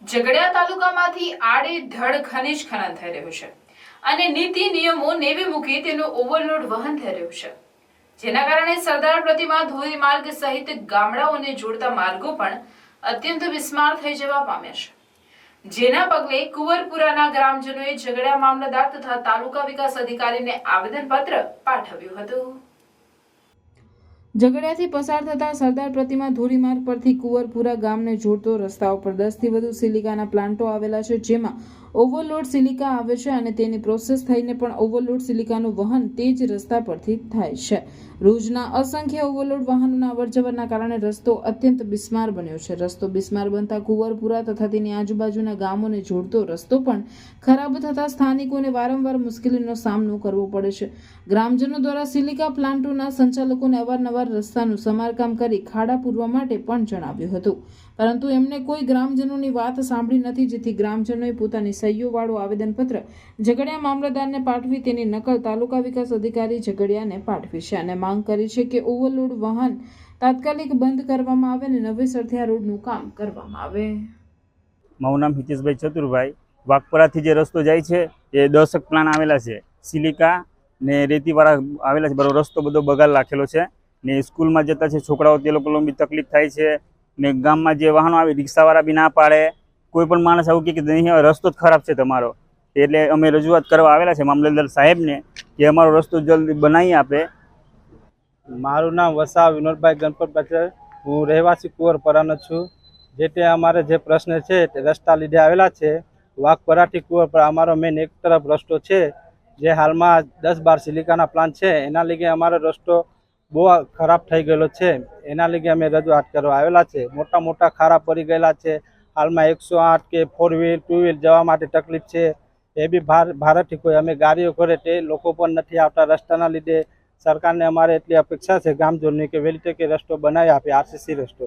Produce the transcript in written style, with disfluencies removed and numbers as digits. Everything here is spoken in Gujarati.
ઝઘડિયા તાલુકામાંથી આડેધડ ખનીજ ખનન થઈ રહ્યું છે અને નીતિ નિયમો નેવે મૂકી તેનું ઓવરલોડ વહન થઈ રહ્યું છે, જેના કારણે સરદાર પ્રતિમા ધોરીમાર્ગ સહિત ગામડાઓને જોડતા માર્ગો પણ અત્યંત બિસ્માર થઈ જવા પામ્યા છે, જેના પગલે કુંવરપુરાના ગ્રામજનોએ ઝઘડિયા મામલતદાર તથા તાલુકા વિકાસ અધિકારીને આવેદનપત્ર પાઠવ્યું હતું। ઝઘડિયાથી પસાર થતા સરદાર પ્રતિમા ધોરીમાર્ગ પરથી કુંવરપુરા ગામને જોડતો રસ્તાઓ પર 10 થી વધુ સિલિકાના પ્લાન્ટો આવેલા છે, જેમાં ઓવરલોડ સિલિકા આવે છે અને તેની પ્રોસેસ થઈને પણ ઓવરલોડ સિલિકાનું વહન તે જ રસ્તા પરથી થાય છે। રોજના અસંખ્ય ઓવરલોડ વાહનોના અવરજવરના કારણે રસ્તો અત્યંત બિસ્માર બન્યો છે। રસ્તો બિસ્માર બનતા કુંવરપુરા તથા તેની આજુબાજુના ગામોને જોડતો રસ્તો પણ ખરાબ થતા સ્થાનિકોને વારંવાર મુશ્કેલીનો સામનો કરવો પડે છે। ગ્રામજનો દ્વારા સિલિકા પ્લાન્ટોના સંચાલકોને અવારનવાર રસ્તાનું સમારકામ કરી ખાડા પૂરવા માટે પણ જણાવ્યું હતું, પરંતુ એમને કોઈ ગ્રામજનોની વાત સાંભળી નથી, જેથી ગ્રામજનોએ પોતાની સહીઓવાળું આવેદનપત્ર ઝઘડિયા મામલતદારને પાઠવી તેની નકલ તાલુકા વિકાસ અધિકારી ઝઘડિયાને પાઠવી છે અને માંગ કરી છે કે ઓવરલોડ વાહન તાત્કાલિક બંધ કરવામાં આવે અને નવેસરથી આ રોડનું કામ કરવામાં આવે। મારું નામ હિતેશભાઈ ચતુરભાઈ। વાઘપરાથી જે રસ્તો જાય છે એ 10 પ્લાન આવેલા છે, સિલિકા ને રેતીવાળા આવેલા છે। બરો રસ્તો બધો બગાડ રાખેલો છે ને સ્કૂલમાં જતા છે છોકરાઓ, તે લોકોને બી તકલીફ થાય છે ને ગામમાં જે વાહનો આવે રિક્ષાવાળા બી ના પાડે, કોઈ પણ માણસ આવું કે નહીં રસ્તો જ ખરાબ છે તમારો, એટલે અમે રજૂઆત કરવા આવેલા છે મામલતદાર સાહેબને કે અમારો રસ્તો જલ્દી બનાવી આપે। મારું નામ વસા વિનોદભાઈ ગણપતભાઈ, હું રહેવાસી કુંવરપરાનો છું। જે અમારે જે પ્રશ્ન છે તે રસ્તા લીધે આવેલા છે। વાઘપરાથી કુંવરપરા અમારો મેન એક તરફ રસ્તો છે, જે હાલમાં 10-12 સિલિકાના પ્લાન્ટ છે, એના લીધે અમારો રસ્તો બહુ ખરાબ થઈ ગયેલો છે। એના લીધે અમે રજૂઆત કરવા આવેલા છે। મોટા મોટા ખાડા પડી ગયેલા છે, હાલમાં 108 કે 4 વ્હીલ 2 વ્હીલ જવા માટે તકલીફ છે। એ બી ભારતથી કોઈ અમે ગાડીઓ કરે તે લોકો પણ નથી આવતા રસ્તાના લીધે। સરકારને અમારે એટલી અપેક્ષા છે ગામજનોની કે વહેલી તકે રસ્તો બનાવી આપે, આરસીસી રસ્તો।